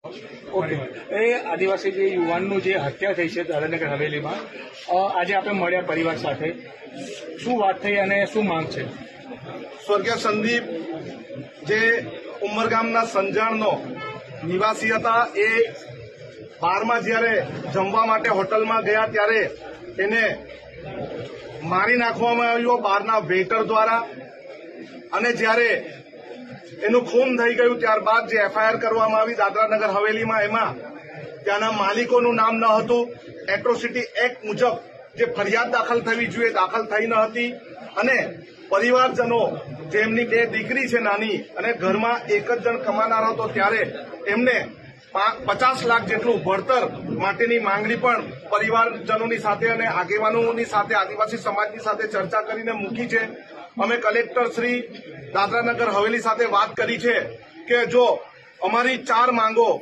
Okay, એ આદિવાસી જે યુવાનનું જે હત્યા થઈ છે દાદરાનગર હવેલીમાં, આજે આપણે મળ્યા પરિવાર સાથે, શું વાત થઈ અને શું માંગ છે? સ્વર્ગીય સંદીપ જે ઉમરગામના સંજાણનો નિવાસી હતા, એ બારમાં જ્યારે જમવા માટે હોટલમાં ગયા ત્યારે એને મારી નાખવામાં આવ્યો બહારના વેટર દ્વારા, અને જ્યારે એનું ખૂન થઈ ગયું ત્યારબાદ જે એફઆઈઆર કરવામાં આવી દાદરાનગર હવેલીમાં, એમાં ત્યાંના માલિકોનું નામ ન હતું. એટ્રોસિટી એક્ટ મુજબ જે ફરિયાદ દાખલ થવી જોઈએ દાખલ થઈ ન હતી, અને પરિવારજનો જેમની 2 દીકરી છે નાની, અને ઘરમાં એક જ જણ કમાનાર હતો, ત્યારે એમને 50 લાખ જેટલું વળતર માટેની માંગણી પણ પરિવારજનોની સાથે અને આગેવાનોની સાથે આદિવાસી સમાજની સાથે ચર્ચા કરીને મૂકી છે. અમે કલેક્ટર શ્રી દાદરાનગર હવેલી સાથે વાત કરી છે કે જો અમારી 4 માંગો